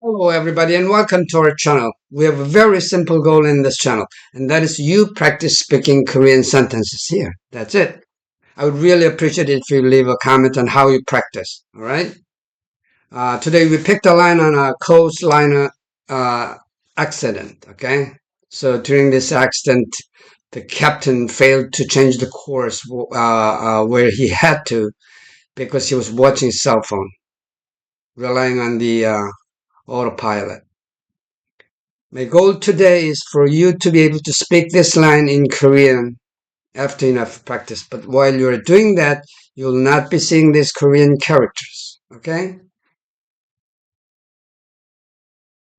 Hello everybody and welcome to our channel. We have a very simple goal in this channel, and that is you practice speaking Korean sentences here. That's it. I would really appreciate it if you leave a comment on how you practice. Alright? Today we picked a line on a coastliner accident. Okay? So during this accident, the captain failed to change the course where he had to because he was watching his cell phone, relying on the autopilot. My goal today is for you to be able to speak this line in Korean after enough practice. But while you're doing that, you'll not be seeing these Korean characters. Okay?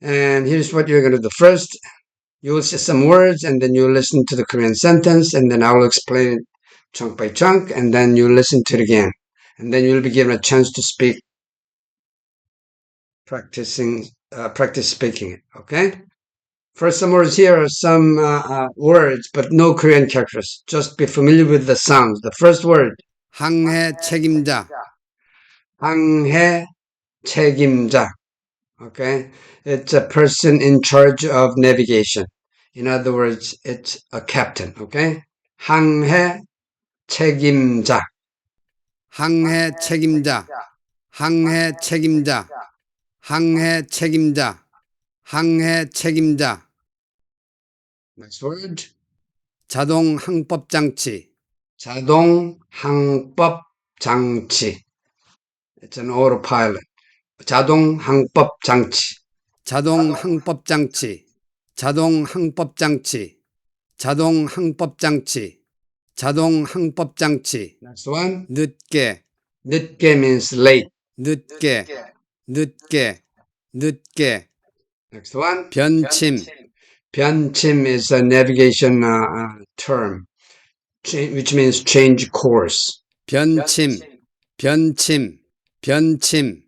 And here's what you're going to do. First, you will see some words, and then you listen to the Korean sentence, and then I will explain it chunk by chunk, and then you listen to it again. And then you'll be given a chance to speak, practice speaking it. Okay? First, some words here are some words, but no Korean characters. Just be familiar with the sounds. The first word, 항해 책임자, 항해 책임자. Okay, it's a person in charge of navigation. In other words, it's a captain. Okay, 항해 책임자. 항해 책임자, 항해 책임자, 항해 책임자, 항해 책임자. Next word, 자동 항법 장치, 자동 항법 장치. It's an autopilot. 자동 항법 장치. 자동 항법 장치, 자동 항법 장치, 자동 항법 장치, 자동 항법 장치. Next one, 늦게, 늦게 means late. 늦게, 늦게, 늦게. Next one, 변침, 변침 is a navigation term, which means change course. 변침, 변침, 변침,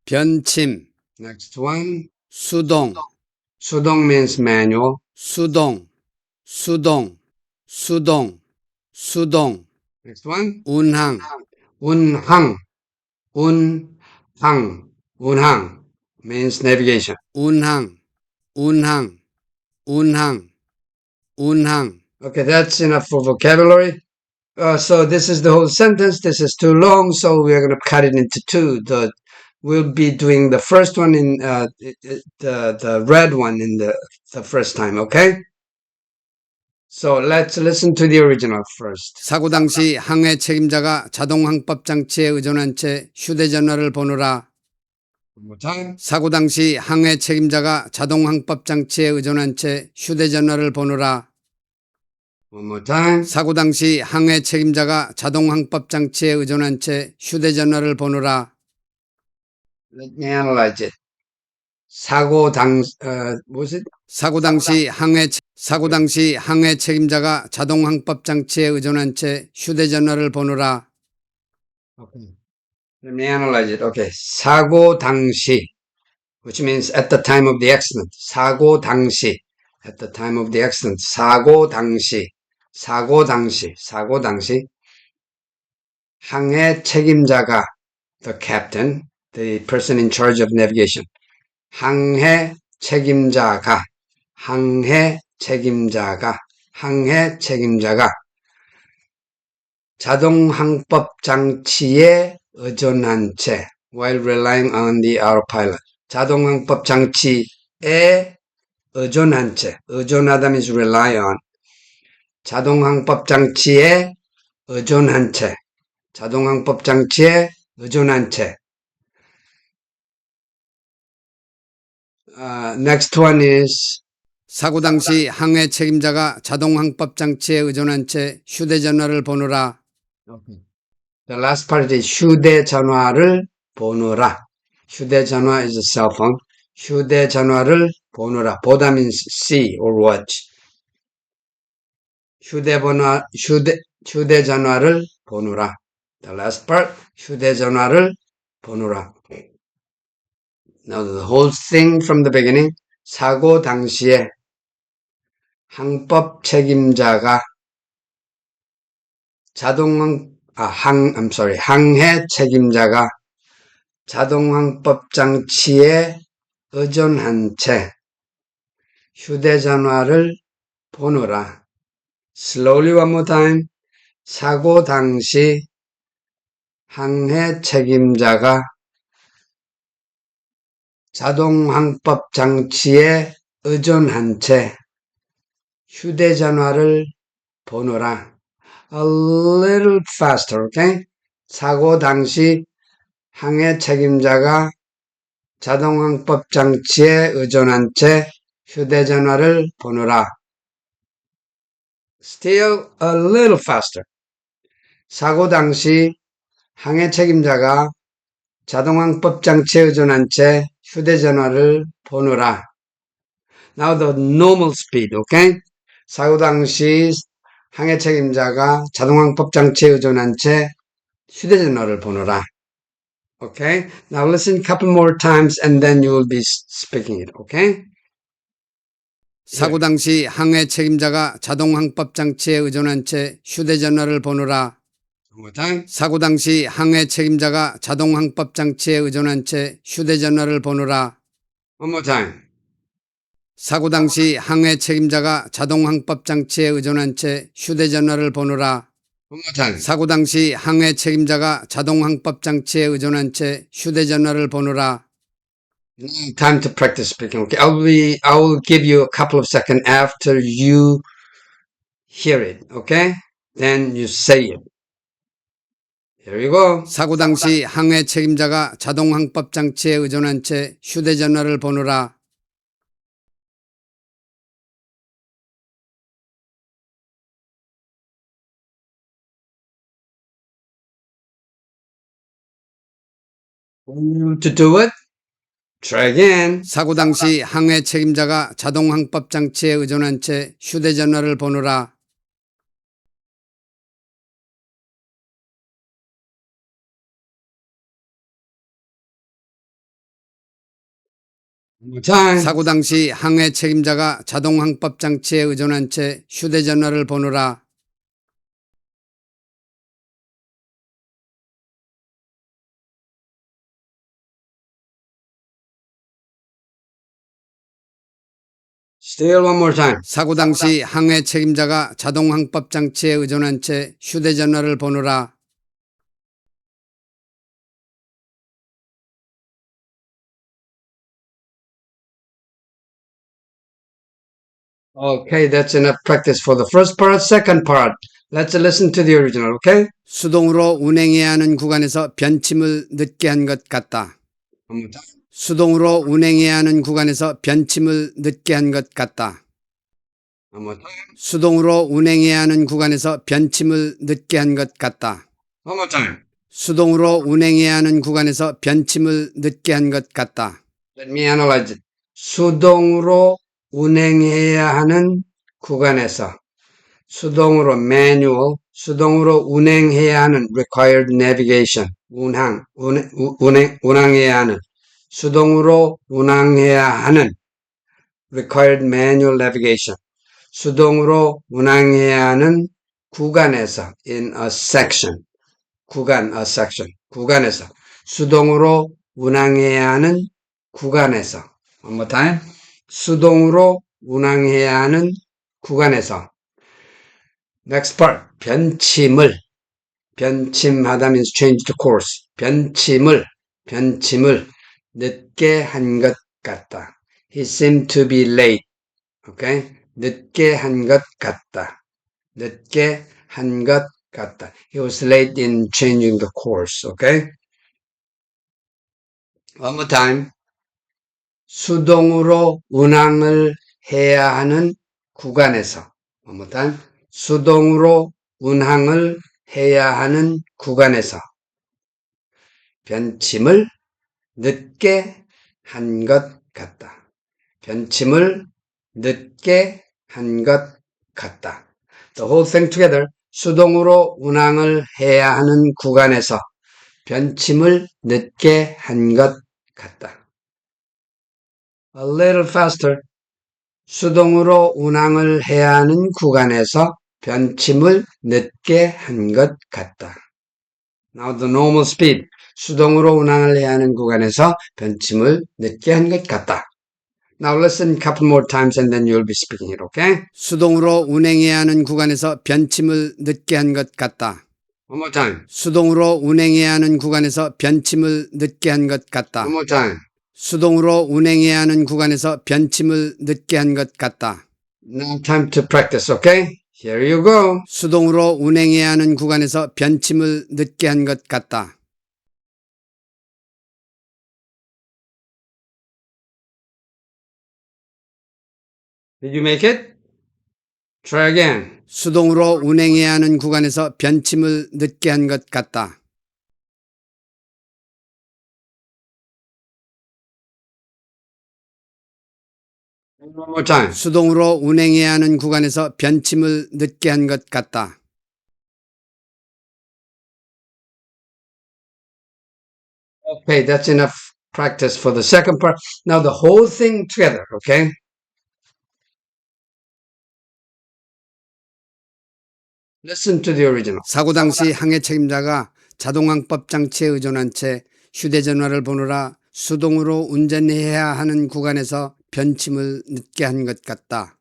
변침. Next one, 수동, 수동 means manual. 수동, 수동, 수동, 수동. Next one, 운항, 운항, 운항, 운항 means navigation. 운항, 운항, 운항, 운항. Okay, that's enough for vocabulary. So this is the whole sentence. This is too long, so we're going to cut it into two. We'll be doing the first one in the red one in the first time. Okay. So let's listen to the original first. 사고 당시 항해 책임자가 자동 항법 장치에 의존한 채 휴대전화를 보느라. One more time. 사고 당시 항해 책임자가 자동 항법 장치에 의존한 채 휴대전화를 보느라. One more time. 사고 당시 항해 책임자가 자동 항법 장치에 의존한 채 휴대전화를 보느라. Let me analyze it. 사고 was it? 사고 당시 항해 책임자가 자동 항법 장치에 의존한 채 휴대전화를 보느라. Okay. Let me analyze it. Okay. 사고 당시, which means at the time of the accident. 사고 당시, at the time of the accident. 사고 당시, 사고 당시, 사고 당시. 항해 책임자가, the captain, the person in charge of navigation. 항해 책임자가, 항해 책임자가, 항해 책임자가 자동 항법 장치에 의존한 채, while relying on the autopilot. 자동 항법 장치에 의존한 채, 의존하다 means rely on. 자동 항법 장치에 의존한 채, 자동 항법 장치에 의존한 채. Next one is 사고 당시 항해 책임자가 자동 항법 장치에 의존한 채 휴대전화를 보느라. the last part is 휴대전화를 보느라. 휴대전화 is a cell phone. 휴대전화를 보느라. 보다 means see or watch. 휴대전화를 보느라. The last part, 휴대전화를 보느라. Now the whole thing from the beginning. 사고 당시에 항법 책임자가 항해 책임자가 자동 항법 장치에 의존한 채 휴대전화를 보느라. Slowly one more time. 사고 당시 항해 책임자가 자동항법 장치에 의존한 채 휴대전화를 보느라. A little faster, okay? 사고 당시 항해 책임자가 자동항법 장치에 의존한 채 휴대전화를 보느라. Still a little faster. 사고 당시 항해 책임자가 자동항법 장치에 의존한 채 휴대전화를 보느라. Now the normal speed, okay? 사고 당시 항해 책임자가 자동항법 장치에 의존한 채 휴대전화를 보느라. Okay? Now listen a couple more times and then you will be speaking it, okay? 사고 당시 항해 책임자가 자동항법 장치에 의존한 채 휴대전화를 보느라. One more time. 사고 당시 항해 책임자가 자동항법 장치에 의존한 채 휴대전화를 보느라. One more time. 사고 당시 항해 책임자가 자동항법 장치에 의존한 채 휴대전화를 보느라. One more time. 사고 당시 항해 책임자가 자동항법 장치에 의존한 채 휴대전화를 보느라. Time to practice speaking. Okay, I will give you a couple of seconds after you hear it. Okay, then you say it. Here you go. 사고 당시 항해 책임자가 자동항법 장치에 의존한 채 휴대전화를 보느라. To do it, try again. 사고 당시 항해 책임자가 자동항법 장치에 의존한 채 휴대전화를 보느라. One more time. 사고 당시 항해 책임자가 자동항법 장치에 의존한 채 휴대전화를 보느라. Still one more time. 사고 당시 항해 책임자가 자동항법 장치에 의존한 채 휴대전화를 보느라. Okay, that's enough practice for the first part. Second part, let's listen to the original, okay? 수동으로 운행해야 하는 구간에서 변침을 늦게 한 것 같다. One more time. 수동으로 운행해야 하는 구간에서 변침을 늦게 한 것 같다. One more time. 수동으로 운행해야 하는 구간에서 변침을 늦게 한 것 같다. One more time. 수동으로 운행해야 하는 구간에서 변침을 늦게 한 것 같다. Let me analyze it. 수동으로 운행해야 하는 구간에서 수동으로 manual, 수동으로 운행해야 하는 required navigation, 운항해야 하는 수동으로 운항해야 하는 required manual navigation, 수동으로 운항해야 하는 구간에서 in a section, a section, 구간에서 수동으로 운항해야 하는 구간에서 one more time. 수동으로 운항해야 하는 구간에서 next part 변침하다 means change the course 변침을 늦게 한 것 같다. He seemed to be late. Okay? 늦게 한 것 같다. He was late in changing the course. Okay? One more time. 수동으로 운항을 해야 하는 구간에서 one more time. 수동으로 운항을 해야 하는 구간에서 변침을 늦게 한 것 같다. 변침을 늦게 한 것 같다. The whole thing together. 수동으로 운항을 해야 하는 구간에서 변침을 늦게 한 것 같다. A little faster. 수동으로 운항을 해야 하는 구간에서 변침을 늦게 한 것 같다. Now the normal speed. 수동으로 운항을 해야 하는 구간에서 변침을 늦게 한 것 같다. Now listen a couple more times and then you'll be speaking it, okay? 수동으로 운행해야 하는 구간에서 변침을 늦게 한 것 같다. One more time. 수동으로 운행해야 하는 구간에서 변침을 늦게 한 것 같다. One more time. 수동으로 운행해야 하는 구간에서 변침을 늦게 한 것 같다. Now time to practice, okay? Here you go. 수동으로 운행해야 하는 구간에서 변침을 늦게 한 것 같다. Did you make it? Try again. 수동으로 운행해야 하는 구간에서 변침을 늦게 한 것 같다. One more time. 수동으로 운행해야 하는 구간에서 변침을 늦게 한 것 같다. Okay, that's enough practice for the second part. Now the whole thing together, okay? Listen to the original. 사고 당시 항해 책임자가 자동항법 장치에 의존한 채 휴대전화를 보느라 수동으로 운전해야 하는 구간에서 변침을 늦게 한 것 같다.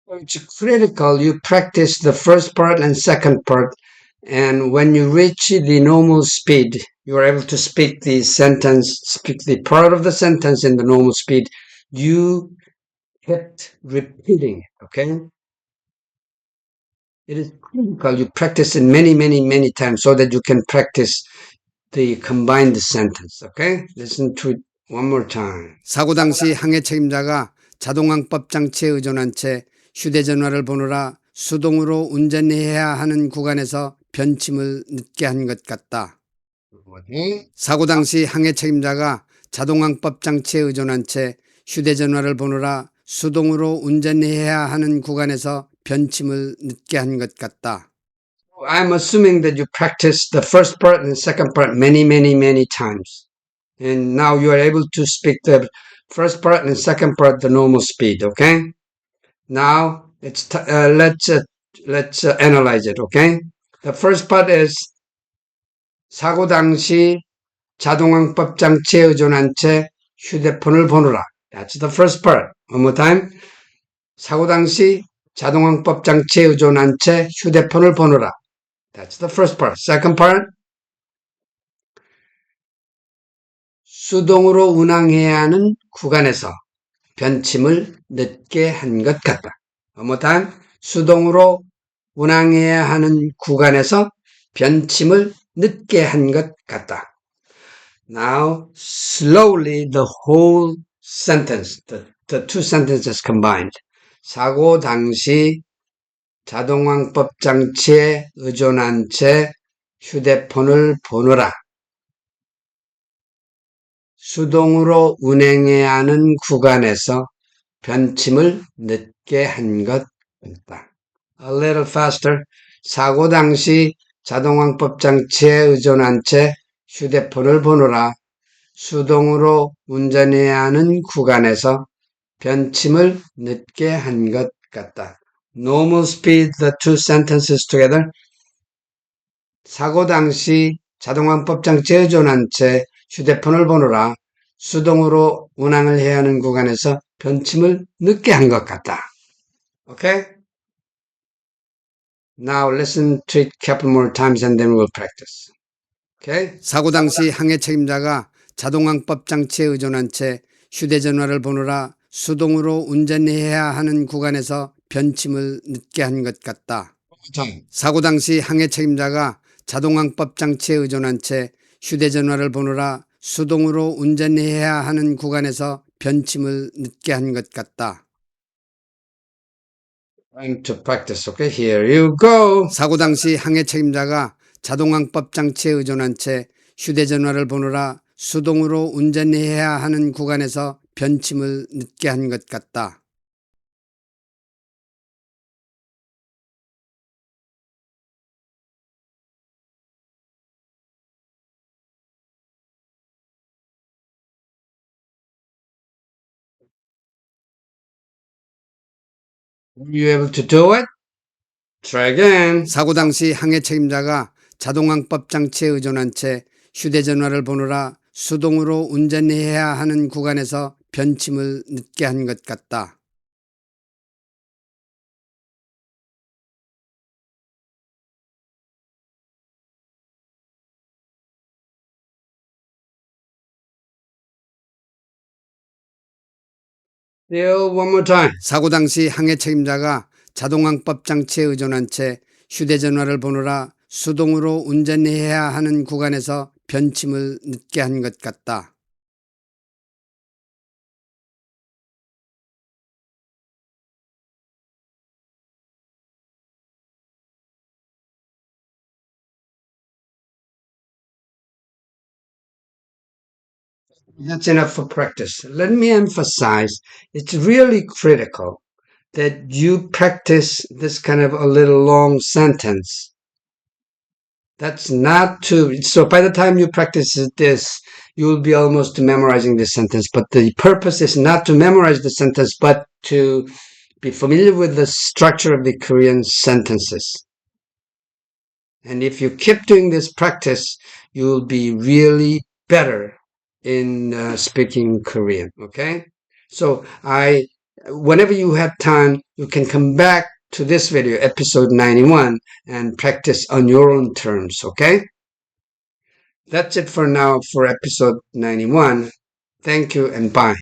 It's critical you practice the first part and second part, and when you reach the normal speed, you are able to speak the sentence, speak the part of the sentence in the normal speed. You kept repeating it, okay? It is critical you practice it many times so that you can practice the combined sentence, okay? Listen to it one more time. 사고 당시 항해 책임자가 자동항법 장치에 의존한 채 휴대전화를 보느라 수동으로 운전해야 하는 구간에서 변침을 늦게 한 것 같다. Okay? 사고 당시 항해 책임자가 자동항법 장치에 의존한 채 휴대전화를 보느라 수동으로 운전해야 하는 구간에서 변침을 늦게 한 것 같다. I'm assuming that you practiced the first part and the second part many times. And now you are able to speak the first part and the second part the normal speed, okay? Now let's analyze it, okay? The first part is 사고 당시 자동항법 장치에 의존한 채 휴대폰을 보느라. That's the first part. One more time. 사고 당시 자동항법 장치에 의존한 채 휴대폰을 보느라. That's the first part. Second part. 수동으로 운항해야 하는 구간에서 변침을 늦게 한 것 같다. One more time. 수동으로 운항해야 하는 구간에서 변침을 늦게 한 것 같다. Now, slowly the whole sentence, the two sentences combined. 사고 당시 자동항법 장치에 의존한 채 휴대폰을 보느라 수동으로 운행해야 하는 구간에서 변침을 늦게 한 것 같다. A little faster. 사고 당시 자동항법 장치에 의존한 채 휴대폰을 보느라 수동으로 운전해야 하는 구간에서 변침을 늦게 한 것 같다. Normal speed, the two sentences together. 사고 당시 자동항법 장치에 의존한 채 휴대폰을 보느라 수동으로 운항을 해야 하는 구간에서 변침을 늦게 한 것 같다. Okay? Now listen to it a couple more times and then we'll practice. Okay? 사고 당시 항해 책임자가 자동항법 장치에 의존한 채 휴대전화를 보느라 수동으로 운전해야 하는 구간에서 변침을 늦게 한 것 같다. 사고 당시 항해 책임자가 자동항법 장치에 의존한 채 휴대전화를 보느라 수동으로 운전해야 하는 구간에서 변침을 늦게 한 것 같다. Time to practice. Okay, here you go. 사고 당시 항해 책임자가 자동항법 장치에 의존한 채 휴대전화를 보느라 수동으로 운전해야 하는 구간에서 변침을 늦게 한 것 같다. Were you able to do it? Try again. 사고 당시 항해 책임자가 자동항법 장치에 의존한 채 휴대전화를 보느라 수동으로 운전해야 하는 구간에서 변침을 늦게 한 것 같다. Still one more time. 사고 당시 항해 책임자가 자동항법 장치에 의존한 채 휴대전화를 보느라 수동으로 운전해야 하는 구간에서 변침을 늦게 한 것 같다. That's enough for practice. Let me emphasize, it's really critical that you practice this kind of a little long sentence. That's not too, so by the time you practice this, you will be almost memorizing the sentence. But the purpose is not to memorize the sentence, but to be familiar with the structure of the Korean sentences. And if you keep doing this practice, you will be really better in speaking Korean. Okay? So whenever you have time, you can come back to this video, episode 91, and practice on your own terms. Okay? That's it for now for episode 91. Thank you and bye.